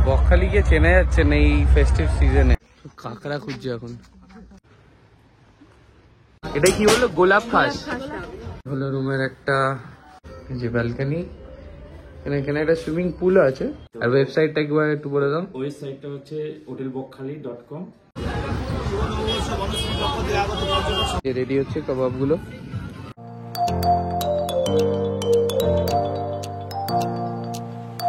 বকখালিকে চেনা যাচ্ছে না এই ফেস্টিভ সিজনে। কাঁকড়া খুঁজছে এখন। এটা কি হলো? গোলাপ খাস হলো রুমের একটা যে ব্যালকনি। এখানে একটা সুইমিং পুল আছে। আর ওয়েবসাইটটা একবার একটু বলে দাও। ওয়েবসাইটটা হচ্ছে hotelbokkali.com। রেডি হচ্ছে কাবাবগুলো।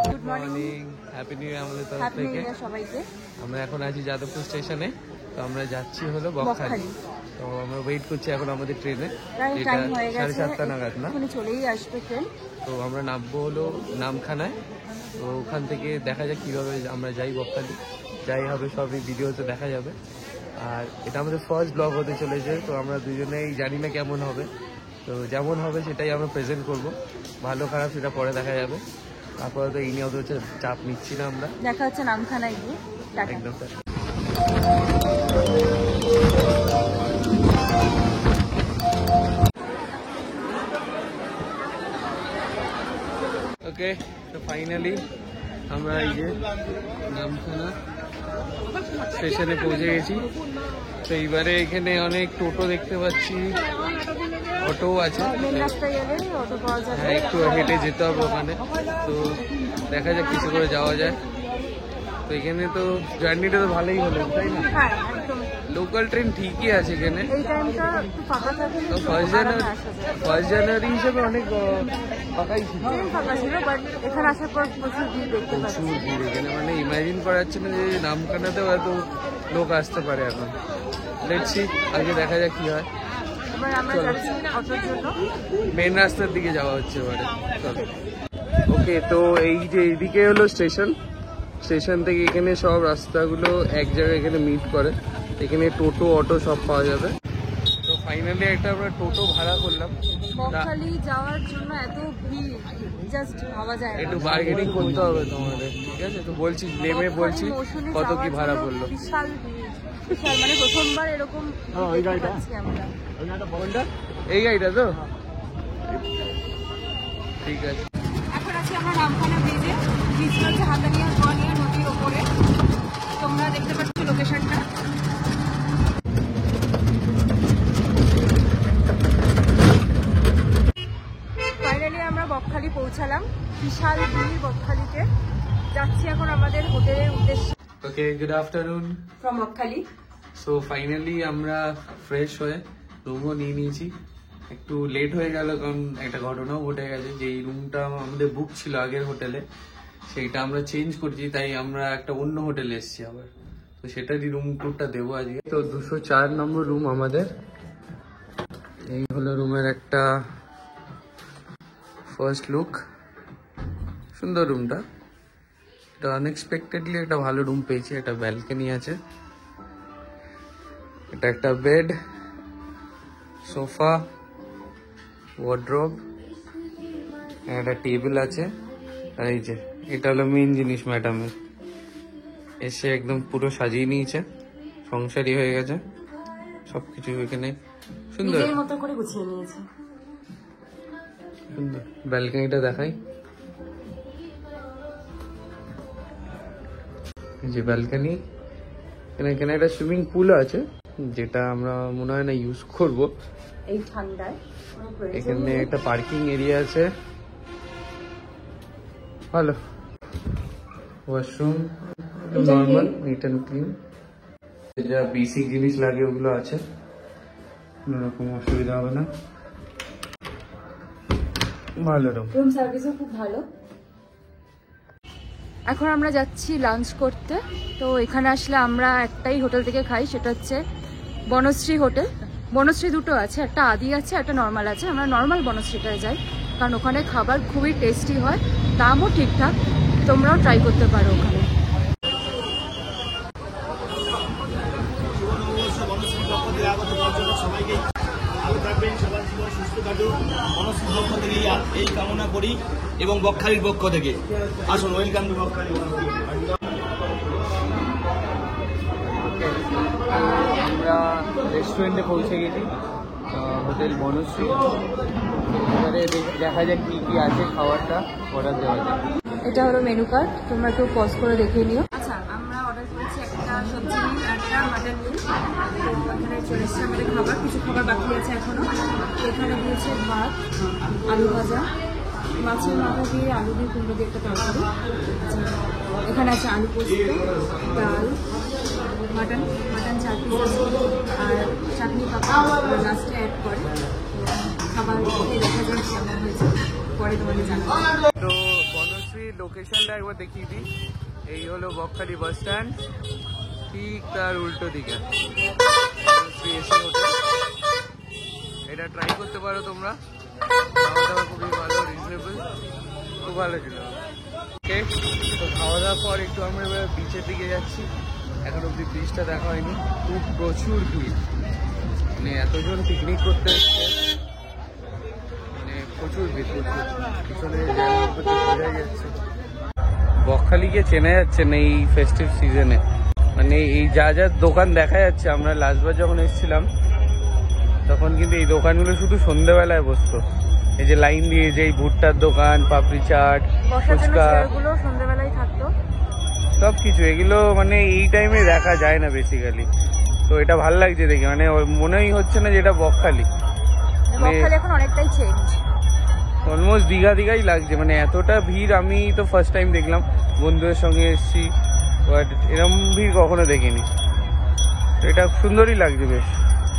Good morning, happy new year আমাদের তরফ থেকে সবাইকে। আমরা এখন আছি যাদবপুর স্টেশনে। তো আমরা যাচ্ছি হলো বকখালি। তো আমরা ওয়েট করছি এখন আমাদের ট্রেনে, যেটা 7:30 নাগাদ না চলেই আসবে ট্রেন। তো আমরা নামবো হলো নামখানায়। তো ওখান থেকে দেখা যাক কিভাবে আমরা যাই বকখালি। যাই হবে সবই ভিডিওতে দেখা যাবে। আর এটা আমাদের ফার্স্ট ব্লগ হতে চলেছে। তো আমরা দুজনেই জানি না কেমন হবে। তো যেমন হবে সেটাই আমরা প্রেজেন্ট করব। ভালো খারাপ সেটা পরে দেখা যাবে। আপাতত এই নিয়ে হচ্ছে চাপ নিচ্ছি না আমরা। দেখা হচ্ছে নামখানায় গিয়ে। একদম। ওকে, তো ফাইনালি আমরা এই যে নামখানা স্টেশনে পৌঁছে গেছি। তো এইবারে এখানে অনেক টোটো দেখতে পাচ্ছি, অটো আছে। হ্যাঁ, একটু হেঁটে যেতে হবে ওখানে। তো দেখা যাক কিছু করে যাওয়া যায়। তো এখানে তো জার্নিটা তো ভালোই হলো, তাই না? লোকাল ট্রেন ঠিকই আছে এখানে। ফার্স্ট জানুয়ারি হিসেবে অনেক ফাঁকাই ছিল। প্রচুর ভিড় এখানে, মানে ইমাজিন করা যাচ্ছে না যে নামখানাতেও এত লোক আসতে পারে এখন। লেটস সি, আগে দেখা যাক কি হয়। মেন রাস্তার দিকে যাওয়া হচ্ছে এবারে। চলো। ওকে, তো এই যে এইদিকে হলো স্টেশন। স্টেশন থেকে এখানে সব রাস্তাগুলো এক জায়গায় এখানে মিট করে। এখানে টোটো অটো সব পাওয়া যাবে। তো ফাইনালি একটা আমরা টোটো ভাড়া করলাম। বকখালি যাওয়ার জন্য এত ভিড়, জাস্ট ভাবা যায় না। একটু বার্গেনিং করতে হবে তোমাদের, ঠিক আছে? তো বলছি, নেমে বলছি কত কি ভাড়া পড়লো। বিশাল বিশাল, মানে প্রথমবার এরকম পাচ্ছি আমরা। কোনটা? এই গাড়িটা তো? ঠিক আছে। এখন আছি আমরা নামখানা ব্রিজে। ব্রিজটা হচ্ছে হাতানিয়া গোয়ানিয়া নদীর ওপরে। তোমরা দেখতে পাচ্ছ লোকেশনটা। ফাইনালি আমরা বকখালি পৌঁছালাম। বিশাল ভিড় বকখালিতে। যাচ্ছি এখন আমাদের হোটেলের উদ্দেশ্যে। Okay, good afternoon from Bakkhali. So finally আমরা ফ্রেশ হয়ে রুমও নিয়ে নিয়েছি। একটু লেট হয়ে গেল কারণ একটা ঘটনাও ঘটে গেছে। যে রুমটা আমাদের বুক ছিল আগের হোটেলে, সেইটা আমরা চেঞ্জ করছি। তাই আমরা একটা অন্য হোটেলে এসেছি আবার। তো সেটারই রুম টুরটা দেবো আজকে। তো 204 নম্বর রুম আমাদের। এই হলো রুমের একটা ফার্স্ট লুক। সুন্দর রুমটা। এটা আনএক্সপেক্টেডলি একটা ভালো রুম পেয়েছি। একটা ব্যালকনি আছে, এটা একটা বেড, সোফা, ওয়ার্ড্রোব, একটা টেবিল আছে। আর এই যে এটা হলো মেইন জিনিস, ম্যাডামের এসে একদম পুরো সাজিয়ে নিয়েছে। সংসারই হয়ে গেছে সবকিছু এখানে। সুন্দর মতো করে গুছিয়ে নিয়েছে। সুন্দর। ব্যালকনিটা দেখাই, যে ব্যালকনি। এখানে একটা সুইমিং পুল আছে, যেটা আমরা মনে হয় না ইউজ করবো এই ঠান্ডায়। এখানে একটা পার্কিং এরিয়া আছে, ভালো। Washroom normal, neat and clean. যা বেসিক জিনিস লাগে ওগুলো আছে, কোনো রকম অসুবিধা হবে না। ভালো রুম সার্ভিসও খুব ভালো। এখন আমরা যাচ্ছি লাঞ্চ করতে। তো এখানে আসলে আমরা একটাই হোটেল থেকে খাই, সেটা হচ্ছে বনশ্রী হোটেল। বনশ্রী দুটো আছে, একটা আদি আছে, একটা নর্মাল আছে। আমরা নর্মাল বনশ্রীটায় যাই কারণ ওখানে খাবার খুবই টেস্টি হয়, দামও ঠিকঠাক। তোমরাও ট্রাই করতে পারো ওখানে। এই কামনা করি এবং বকখালির পক্ষ থেকে আসুন, ওয়েলকাম টু বকখালি। আমরা রেস্টুরেন্টে পৌঁছে গেছি, হোটেল বনশ্রী। এবারে দেখা যাক কি কি আছে খাবারটা অর্ডার দেওয়া যায়। এটা হলো মেনু কার্ড, তোমরা একটু পজ করে দেখে নিও। আচ্ছা, আমরা অর্ডার করেছি একটা সবজি মিল, একটা মাটন মিল। তো এখানে চলে এসছে আমাদের খাবার, কিছু খাবার বাকি আছে এখনো। এখানে দিয়েছে ভাত, আলু ভাজা, মাছের মাথা দিয়ে আলু দিয়ে কুমড়ো দিয়ে একটা তরকারি। এখানে আছে আলু পোস্ত, ডাল, মাটন 4 পিস আছে, আর চাটনি পাপড় লাস্টে অ্যাড করে। খাবার খেয়ে দেখা যায় কেমন হয়েছে, পরে তোমাদের জানাবো। তো বনশ্রী লোকেশনটা একবার দেখিয়ে দিই। এই হলো বকখালি বাস স্ট্যান্ড, ঠিক তার উল্টো দিকে বনশ্রী এসি হোটেল। এটা ট্রাই করতে পারো তোমরা, খাওয়া দাওয়া খুবই ভালো, রিজনেবল, খুব ভালো ছিল। ওকে, তো খাওয়া দাওয়ার পর একটু আমরা এবার বিচের দিকে যাচ্ছি। এখন অব্দি বিচটা দেখা হয়নি, খুব প্রচুর ভিড়, মানে এতজন পিকনিক করতে এসছে, মানে প্রচুর ভিড়, প্রচুর পিছনে বোঝা যাচ্ছে। বকখালিকে চেনা যাচ্ছে না এই ফেস্টিভ সিজনে, মানে এই যা যা দোকান দেখা যাচ্ছে। আমরা লাস্টবার যখন এসেছিলাম তখন কিন্তু এই দোকানগুলো শুধু সন্ধ্যেবেলায় বসতো। এই যে লাইন দিয়ে যে এই ভুট্টার দোকান, পাপড়ি চাট, ফুচকা, সন্ধ্যাবেলায় থাকতো সবকিছু, এগুলো মানে এই টাইমে দেখা যায় না বেসিক্যালি। তো এটা ভাল লাগছে দেখে, মানে মনেই হচ্ছে না যেটা বকখালি, এখন অনেকটাই চেঞ্জ, অলমোস্ট দীঘাই লাগছে। মানে এতটা ভিড় আমি তো ফার্স্ট টাইম দেখলাম, বন্ধুদের সঙ্গে এসেছি, বাট এরকম ভিড় কখনো দেখিনি। এটা সুন্দরই লাগছে বেশ,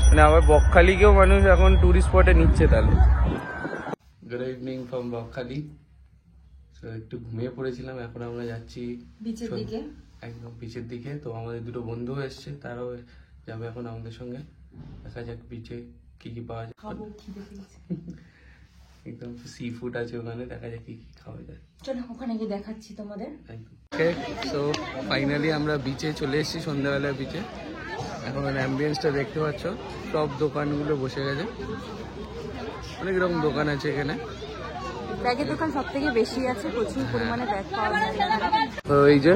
মানে আবার বকখালিকেও মানুষ এখন টুরিস্ট স্পটে নিচ্ছে। তাহলে গুড ইভিনিং ফ্রম বকখালি। তো একটু ঘুমিয়ে পড়েছিলাম, এখন আমরা যাচ্ছি বিচের দিকে, একদম বিচের দিকে। তো আমাদের দুটো বন্ধু এসছে, তারাও যাবে এখন আমাদের সঙ্গে। দেখা যাক বিচে কি কি পাওয়া যায়। একদম সি ফুড আছে ওখানে, দেখা যাক কি কি খাওয়া যায়। চলো ওখানে গিয়ে দেখাচ্ছি তোমাদের। ওকে, সো ফাইনালি আমরা বিচে চলে এসেছি, সন্ধ্যাবেলা বিচে। এখন অ্যাম্বিয়েন্সটা দেখতে পাচ্ছ, সব দোকানগুলো বসে গেছে, অনেক রকম দোকান আছে এখানে। ব্যাগের দোকান সব থেকে বেশি আছে, প্রচুর পরিমাণে ব্যাগ পাওয়া যায়। তো এই যে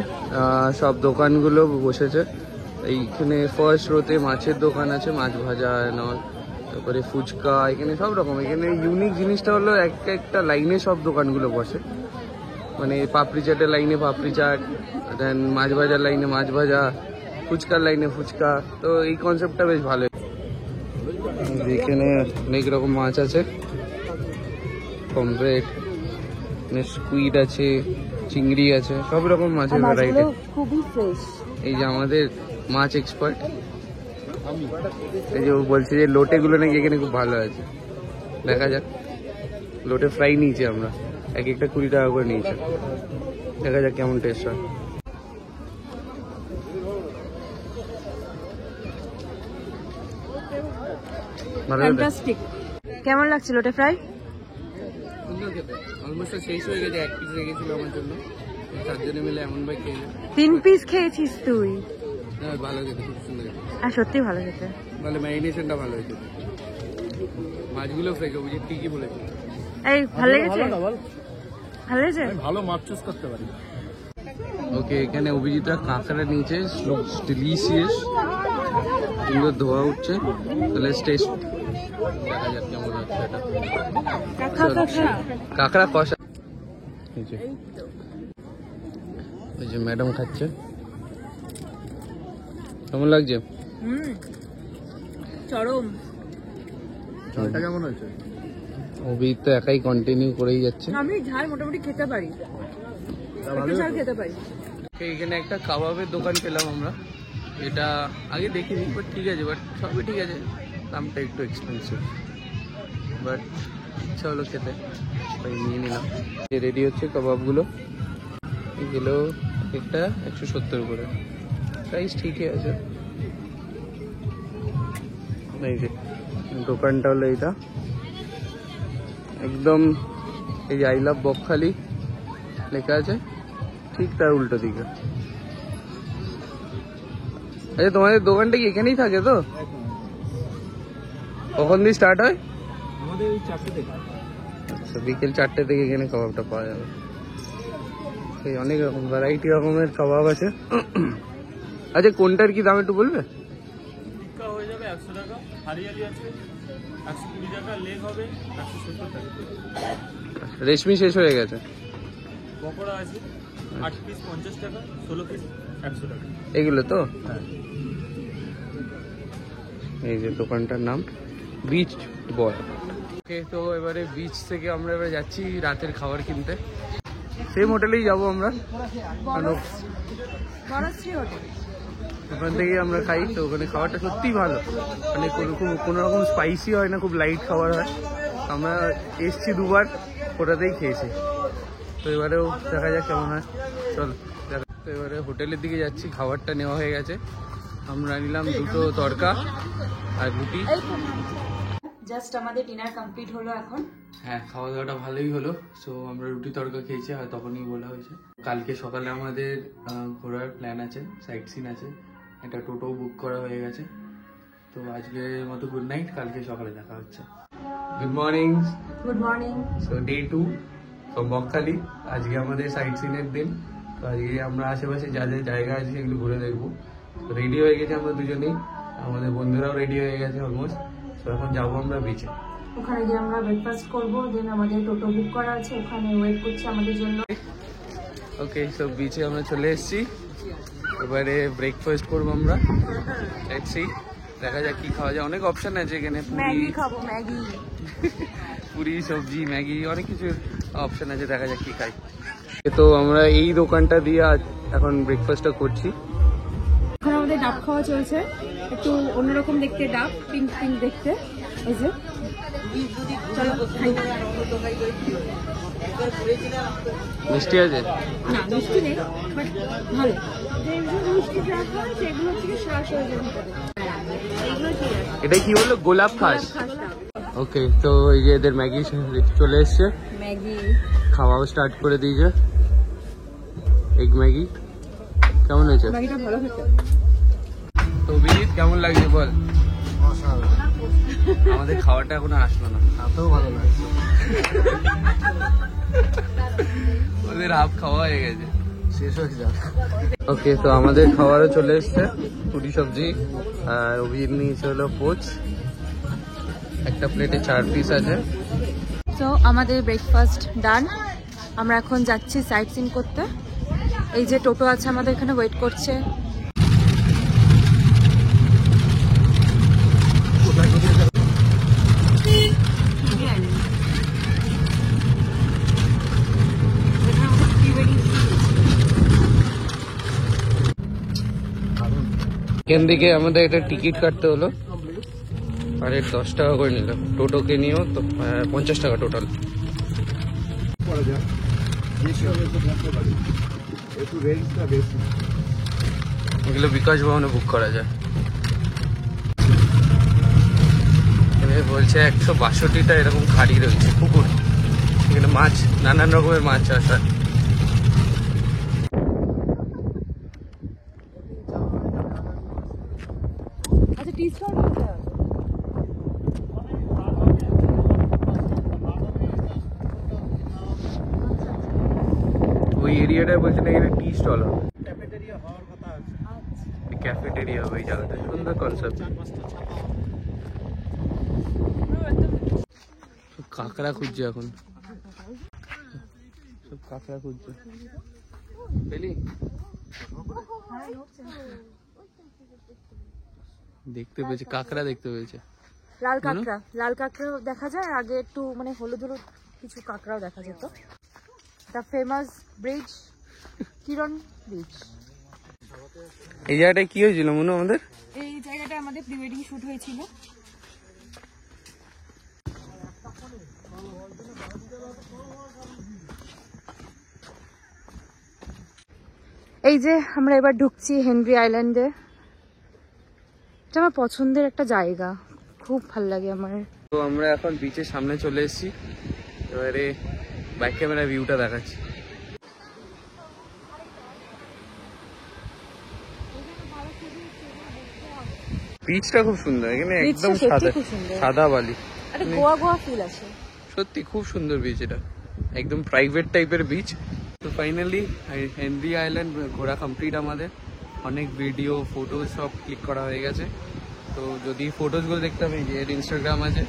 সব দোকানগুলো বসেছে এইখানে। ফার্স্ট রোতে মাছের দোকান আছে, মাছ ভাজা নল, তারপরে ফুচকা, এখানে সব রকম। এখানে ইউনিক জিনিসটা হলো একটা লাইনে সব দোকানগুলো বসে, মানে পাপড়ি চাটের লাইনে পাপড়ি চাট, দেন মাছ ভাজার লাইনে মাছ ভাজা, ফুচকার লাইনে ফুচকা। তো এই কনসেপ্টটা বেশ ভালো। এখানে অনেক রকম মাছ আছে, পমফ্রেট, স্কুইড আছে, চিংড়ি আছে, সব রকম মাছের ভ্যারাইটি। খুবই ফ্রেশ। এই যে আমাদের মাছ এক্সপার্ট, এই যে ও বলছে যে লোটেগুলো নাকি এখানে খুব ভালো আছে। দেখা যাক, লোটে ফ্রাই নিয়েছি আমরা, এক একটা 20 টাকা করে নিয়েছে। দেখা যাক কেমন টেস্ট হয়। ফ্যান্টাস্টিক। কেমন লাগছে লোটে ফ্রাই? সুন্দর খেতে, অলমোস্ট শেষ হয়ে গেছে, 1 পিস রেখেছিল আমার জন্য, 4 জনে মিলে এমন ভাই খেয়ে। 3 পিস খেয়েছিস তুই? হ্যাঁ, ভালো খেতে, খুব সুন্দর খেতে। আর সত্যি ভালো খেতে, ভালো ম্যারিনেশনটা ভালো হয়েছে, মাছগুলো ফ্রেশ। বুঝি ঠিকই বলেছি। এই ভালো লেগেছে? ভালো লেগেছে, ভালো মাছ চুজ করতে পারি। ওকে, এখানে অভিজিৎরা কাঁকড়া নিয়েছে, লুকস ডিলিশিয়াস, সুন্দর ধোয়া উঠছে। তাহলে টেস্ট দেখা যাক কেমন হচ্ছে এটা। কাঁকড়া কষা। এই যে ম্যাডাম খাচ্ছে, কেমন লাগছে? চরম। ঝালটা কেমন হয়েছে? অভিজিৎ তো একাই কন্টিনিউ করেই যাচ্ছে। আমি ঝাল মোটামুটি খেতে পারি, একটু ঝাল খেতে পারি। এখানে একটা কাবাবের দোকান পেলাম আমরা, এটা আগে দেখিনি, বাট ঠিক আছে, বাট সবই ঠিক আছে, দামটা একটু এক্সপেন্সিভ, বাট ইচ্ছা হলো খেতে, তাই নিয়ে নিলাম। রেডি হচ্ছে কাবাবগুলো, এগুলো একটা 170 করে, প্রাইস ঠিকই আছে। এই যে দোকানটা হলো এইটা, একদম এই যে আই লাভ বকখালি লেখা আছে, ঠিক তার উল্টো দিকে। আচ্ছা, তোমাদের দোকানটা কি এখানেই থাকে? তো কখন দিয়ে স্টার্ট হয়? আমাদের ওই 4টে থেকে। আচ্ছা, বিকেল 4টে থেকে এখানে কাবাবটা পাওয়া যাবে। এই অনেক রকম ভ্যারাইটি রকমের কাবাব আছে। আচ্ছা, কোনটার কি দাম একটু বলবে? টিক্কা হয়ে যাবে 100 টাকা, হারিয়ালি আছে 120 টাকা, লেগ হবে 170 টাকা। রেশমি শেষ হয়ে গেছে। পকোড়া আছে 8 পিস 50 টাকা, 16 পিস 100 টাকা। এগুলো তো হ্যাঁ, এই যে দোকানটার নাম বিচ বয়। ওকে, তো এবারে বিচ থেকে আমরা এবারে যাচ্ছি রাতের খাবার কিনতে। সেম হোটেলেই যাবো আমরা, বনশ্রী হোটেল। ওখান থেকেই আমরা খাই। তো ওখানে খাবারটা সত্যিই ভালো, মানে কোনো রকম স্পাইসি হয় না, খুব লাইট খাবার হয়। আমরা এসছি দুবার, ওটাতেই খেয়েছি। তো এবারেও দেখা যাক কেমন হয়, চল দেখা। তো এবারে হোটেলের দিকে যাচ্ছি, খাবারটা নেওয়া হয়ে গেছে। আমরা নিলাম 2টো তড়কা আর রুটি। জাস্ট আমাদের ডিনার কমপ্লিট হলো এখন। হ্যাঁ, খাওয়া দাওয়াটা ভালোই হলো। সো আমরা রুটি তড়কা খেয়েছি, আর তখনই বলা হয়েছে কালকে সকালে আমাদের ঘোরার প্ল্যান আছে, সাইট সিন আছে, একটা টোটো বুক করা হয়ে গেছে। তো আজকের মতো গুড নাইট, কালকে সকালে দেখা হচ্ছে। Good morning. Good morning. So day 2 from Bakkhali. আজকে আমাদের সাইট সিনের দিন। তো আজকে আমরা আশেপাশে যা যা জায়গা আছে সেগুলো ঘুরে দেখবো। রেডি হয়ে গেছে আমরা দুজনেই, আমাদের বন্ধুরাও রেডি হয়ে গেছে অলমোস্ট। তো এখন যাবো আমরা বিচে। ওখানে গিয়ে আমরা ব্রেকফাস্ট করবো, দেন আমাদের টোটো বুক করা আছে, ওখানে ওয়েট করছে আমাদের জন্য। ওকে, সো বিচে আমরা চলে এসেছি। এবারে ব্রেকফাস্ট করবো আমরা। লেটস সি, দেখা যাক কি খাওয়া যায়। অনেক অপশন আছে এখানে, ম্যাগি খাবো, ম্যাগি। পুরি, সবজি, ম্যাগি, অনেক কিছু অপশন আছে। দেখা যাক কি খাই। তো আমরা এই দোকানটা দিয়ে এখন ব্রেকফাস্টটা করছি। এখন আমাদের ডাব খাওয়া চলছে, একটু অন্যরকম দেখতে, ডাব পিঙ্ক পিঙ্ক দেখতে। এই যে চলো খাই। মিষ্টি আছে? না, মিষ্টি নেই, বাট ভালো। মিষ্টি যা হয় সেগুলো থেকে শ্বাস হয়ে যায় ভিতরে। এইগুলো ঠিক আছে। এটা কি বললো, গোলাপ খাস? ওকে, তো এই যে এদের ম্যাগি চলে এসছে, ম্যাগি খাওয়াও স্টার্ট করে দিয়েছে। এগ ম্যাগি কেমন হয়েছে? ম্যাগিটা ভালো খেতে। তো বিনীত, কেমন লাগছে বল? আমাদের খাওয়াটা এখনো আসলো না। এতও ভালো লাগছে। ওদের হাফ খাওয়া হয়ে গেছে, শেষ হয়ে যাবে। ওকে, তো আমাদের খাবারও চলে এসছে, পুরি সবজি। আর অভিজিৎ নিয়েছে হলো পোচ, একটা প্লেটে 4 পিস আছে। তো আমাদের ব্রেকফাস্ট ডান। আমরা এখন যাচ্ছি সাইট সিন করতে। এই যে টোটো আছে আমাদের এখানে ওয়েট করছে। এখান থেকে আমাদের একটা টিকিট কাটতে হলো, আর 10 টাকা করে নিল। টোটোকে নিয়েও তো 50 টাকা টোটাল। এগুলো বিকাশ ভবনে বুক করা যায়। এখানে বলছে 162টা এরকম খাড়ি রয়েছে, পুকুর। এখানে মাছ, নানান রকমের মাছ চাষ হয়। আচ্ছা, টি স্টল ওই এরিয়াটায় বলছে না এখানে টি স্টল হবে, ক্যাফেটেরিয়া হওয়ার কথা আছে। ক্যাফেটেরিয়া হবে এই জায়গাটা। সুন্দর কনসেপ্ট। কাঁকড়া খুঁজছে এখন, সব কাঁকড়া খুঁজছে। পেলি? দেখতে পেয়েছে, কাঁকড়া দেখতে পেয়েছে। লাল কাঁকড়া, লাল কাঁকড়া দেখা যায়। আগে একটু মানে হলুদ হলুদ কিছু কাঁকড়াও দেখা যেত। The famous bridge, Kiran bridge. এই জায়গাটায় কি হয়েছিল মনে আমাদের? এই জায়গাটা আমাদের প্রি ওয়েডিং শুট হয়েছিল। এই যে আমরা এবার ঢুকছি হেনরি আইল্যান্ডে। এটা আমার পছন্দের একটা জায়গা, খুব ভালো লাগে আমার। তো আমরা এখন বিচের সামনে চলে এসেছি। এবারে ব্যাক ক্যামেরা ভিউটা দেখাচ্ছি। বিচটা খুব সুন্দর, এখানে একদম সাদা সাদা বালি, একটা গোয়া গোয়া ফিল আছে। সত্যি খুব সুন্দর বিচ। এটা একদম প্রাইভেট টাইপের বিচ। তো ফাইনালি হেনরি আইল্যান্ড ঘোরা কমপ্লিট আমাদের। অনেক ভিডিও, ফটো সব ক্লিক করা হয়ে গেছে। তো যদি ফটোসগুলো দেখতে হবে, যে এর ইনস্টাগ্রাম আছে,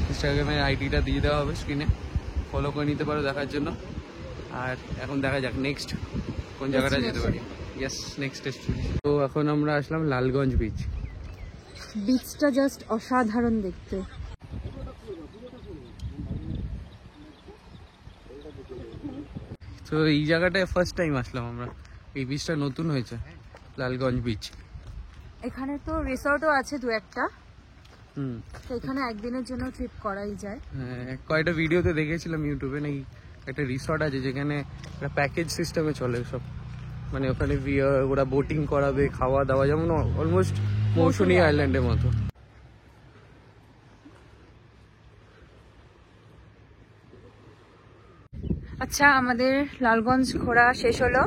ইনস্টাগ্রামের আইডিটা দিয়ে দেওয়া হবে স্ক্রিনে, ফলো করে নিতে পারো দেখার জন্য। আর এখন দেখা যাক নেক্সট কোন জায়গাটা যেতে পারি। Yes, next destination. তো এখন আমরা আসলাম লালগঞ্জ বিচ। বিচটা জাস্ট অসাধারণ দেখতে। তো এই জায়গাটায় ফার্স্ট টাইম আসলাম আমরা, এই বিচটা নতুন হয়েছে লালগঞ্জ বিচ। এখানে তো রিসর্টও আছে দু একটা, হুম, তো এখানে একদিনের জন্য ট্রিপ করাই যায়। হ্যাঁ, কয়েকটা ভিডিওতে দেখেছিলাম ইউটিউবে, নাকি একটা রিসর্ট আছে যেখানে একটা প্যাকেজ সিস্টেমে চলে সব, মানে ওখানে ওরা বোটিং করাবে, খাওয়া দাওয়া, যেমন অলমোস্ট মৌসুনি আইল্যান্ডের মতো। আচ্ছা, আমাদের লালগঞ্জ ঘোরা শেষ হলো,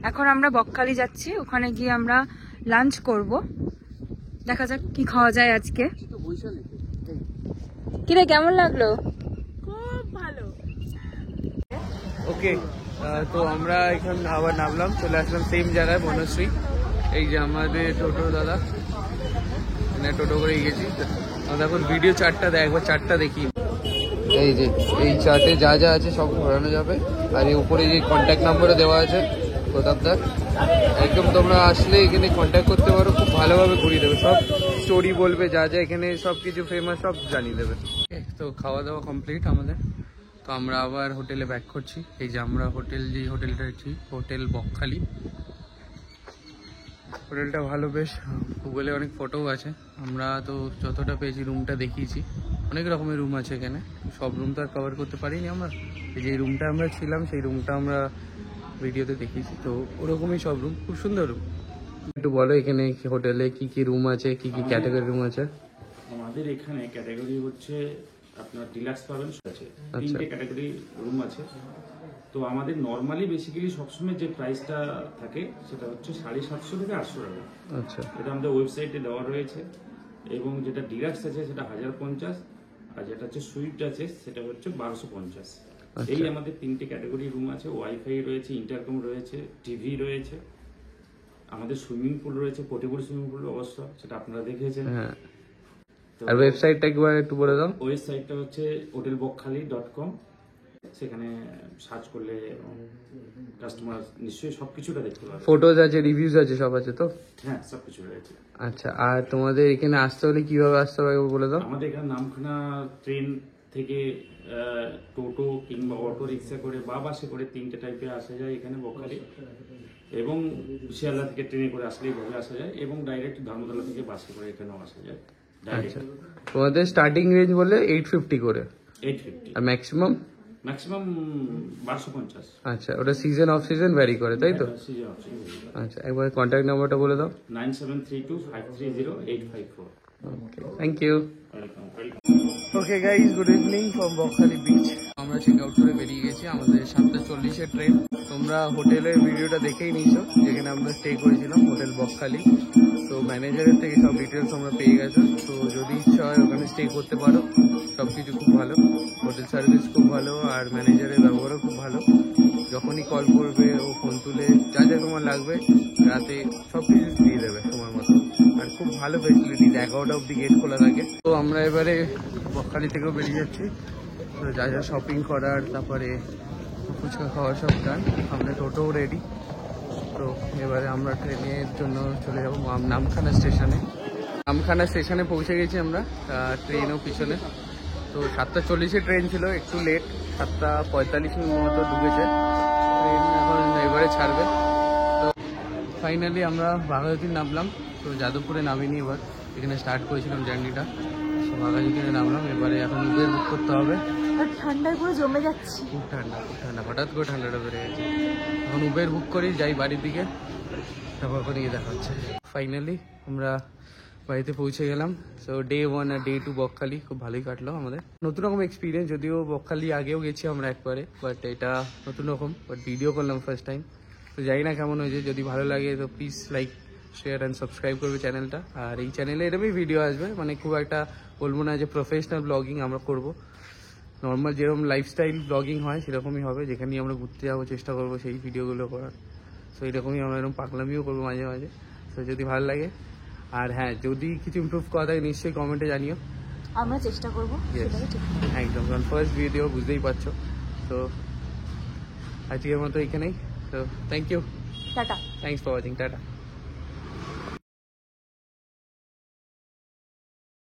এখন আমরা বকখালি যাচ্ছি, ওখানে গিয়ে আমরা লাঞ্চ করব। দেখা যাক কি খাওয়া যায় আজকে। কিরে, কেমন লাগলো? ওকে, তো আমরা এখান আবার নামলাম, চলে আসলাম সেম জায়গায় বনশ্রী। এই যে আমাদের টোটো দাদা, টোটো করে গেছি। আমাদের এখন ভিডিও চার্টটা দেয়, একবার চার্টটা দেখি। এই যে এই চার্টে যা যা আছে সব ঘোরানো যাবে, আর এই উপরে যে কন্ট্যাক্ট নাম্বারও দেওয়া আছে প্রতাপদার, একদম তোমরা আসলে এখানে কন্ট্যাক্ট করতে পারো, খুব ভালোভাবে ঘুরিয়ে দেবে, সব স্টোরি বলবে, যা যা এখানে সব কিছু ফেমাস সব জানিয়ে দেবে। তো খাওয়া দাওয়া কমপ্লিট আমাদের, তো আমরা আবার হোটেলে ব্যাক করছি। এই যে আমরা যে হোটেলটা আছি, হোটেল বকখালি। হোটেলটা ভালো, বেশ, গুগলে অনেক ফটোও আছে। আমরা তো যতটা পেয়েছি রুমটা দেখিয়েছি, অনেক রকমের রুম আছে এখানে, সব রুম তো আর কভার করতে পারিনি আমরা। এই যে রুমটা আমরা ছিলাম, সেই রুমটা আমরা ভিডিওতে দেখিয়েছি, তো ওরকমই সব রুম, খুব সুন্দর রুম। একটু বলো এখানে হোটেলে কি কি রুম আছে, কি কি ক্যাটাগরি রুম আছে? আমাদের এখানে ক্যাটাগরি হচ্ছে আপনার ডিলাক্স পাবেন, আছে 3টে ক্যাটাগরি রুম আছে। তো আমাদের নর্মালি বেসিক্যালি সবসময় যে প্রাইসটা থাকে সেটা হচ্ছে 750 থেকে 800 টাকা। আচ্ছা, এটা আমাদের ওয়েবসাইটে দেওয়া রয়েছে। এবং যেটা ডিলাক্স আছে সেটা 1050, আর যেটা হচ্ছে সুইট আছে সেটা হচ্ছে 1250। এই আমাদের 3টে ক্যাটাগরি রুম আছে। ওয়াইফাই রয়েছে, ইন্টারকম রয়েছে, টিভি রয়েছে, আমাদের সুইমিং পুল রয়েছে, পোর্টেবল সুইমিং পুলের অবস্থা সেটা আপনারা দেখেছেন। হ্যাঁ, আর ওয়েবসাইটটা একটু বলে দাও। ওয়েবসাইটটা হচ্ছে hotelbokkali.com। সেখানে সার্চ করলে কাস্টমার নিশ্চয়ই সবকিছুটা দেখতে পাবে। ফটোজ আছে, রিভিউজ আছে, সব আছে তো? হ্যাঁ, সবকিছু রয়েছে। আচ্ছা, আর তোমাদের এখানে আসতে হলে কিভাবে আসতে হবে বলে দাও। আমাদের এখানে নামখানা ট্রেন থেকে টোটো কিংবা অটো রিক্সা করে বা বাসে করে 3টে টাইপে আসা যায় এখানে বকখালি, এবং শিয়ালদা থেকে ট্রেনে করে আসলেই ভাবে আসা যায়, এবং ডাইরেক্ট ধর্মতলা থেকে বাসে করে এখানেও আসা যায় ডাইরেক্ট। তোমাদের স্টার্টিং রেঞ্জ বলে 850 করে, 850, আর ম্যাক্সিমাম 1250। আচ্ছা, ওটা সিজন অফ সিজন ভ্যারি করে, তাই তো? আচ্ছা, একবার কন্ট্যাক্ট নাম্বারটা বলে দাও। 9732530854। Okay, thank you. Welcome. Okay guys, good evening from Bakkhali beach. আমরা চেক আউট করে বেরিয়ে গেছি, আমাদের 7:40-এর ট্রেন। তোমরা হোটেলের ভিডিওটা দেখেই নিয়েছো, যেখানে আমরা স্টে করেছিলাম, হোটেল বকখালি। তো ম্যানেজারের থেকে সব ডিটেলস তোমরা পেয়ে গেছো। তো যদি ইচ্ছা হয় ওখানে স্টে করতে পারো, সব কিছু খুব ভালো, হোটেল সার্ভিস খুব ভালো, আর ম্যানেজারের ব্যবহারও খুব ভালো। যখনই কল করবে ও ফোন তুলে যা যা তোমার লাগবে রাতে সব কিছু দিয়ে দেবে সময় মতো, আর খুব ভালো ফেসিলিটিস, 11টা অব্দি গেট খোলা থাকে। তো আমরা এবারে বকখালি থেকেও বেরিয়ে যাচ্ছি, তো যা যা শপিং করার, তারপরে ফুচকা খাওয়ার সব ডান, আমরা টোটোও রেডি। তো এবারে আমরা ট্রেনের জন্য চলে যাবো নামখানা স্টেশনে। নামখানা স্টেশনে পৌঁছে গেছি আমরা, ট্রেনও পিছনে। তো 7:40-এ ট্রেন ছিল, একটু লেট, 7:45-এর মতো ঢুকেছে ট্রেন, এখন এবারে ছাড়বে। তো ফাইনালি আমরা বাঘাযতীন নামলাম। তো যাদবপুরে নামিনি, এবার এখানে স্টার্ট করেছিলাম জার্নিটা, তো বাঘাযতীনে নামলাম। এবারে এখন উবের বুক করতে হবে। ঠান্ডায় পুরো জমে যাচ্ছি, খুব ঠান্ডা, হঠাৎ করে ঠান্ডাটা বেড়ে গেছে। এখন উবের বুক করি, যাই বাড়ির দিকে, তারপর করে গিয়ে দেখা হচ্ছে। ফাইনালি আমরা বাড়িতে পৌঁছে গেলাম। সো ডে 1 আর ডে 2 বকখালি খুব ভালোই কাটলো আমাদের। নতুন রকম এক্সপিরিয়েন্স, যদিও বকখালি আগেও গেছি আমরা একবারে, বাট এটা নতুন রকম, বাট ভিডিও করলাম ফার্স্ট টাইম। তো জানি না কেমন হয়েছে, যদি ভালো লাগে তো please like, share and subscribe করবে চ্যানেলটা। আর এই চ্যানেলে এরকমই ভিডিও আসবে, মানে খুব একটা বলবো না যে প্রফেশনাল ব্লগিং আমরা করবো, নর্মাল যেরকম লাইফস্টাইল ব্লগিং হয় সেরকমই হবে, যেখানে আমরা ঘুরতে যাবো চেষ্টা করবো সেই ভিডিওগুলো করার। সো এরকমই আমরা এরকম পাগলামিও করবো মাঝে মাঝে। তো যদি ভালো লাগে, আর হ্যাঁ, যদি কিছু ইমপ্রুভ করা থাকে নিশ্চয়ই কমেন্টে জানিও, আমরা চেষ্টা করবো। একদম, কারণ ফার্স্ট ভিডিও বুঝতেই পারছো। তো আজকের মতো এখানেই। তো থ্যাংক ইউ, টাটা। Thanks for watching, tata.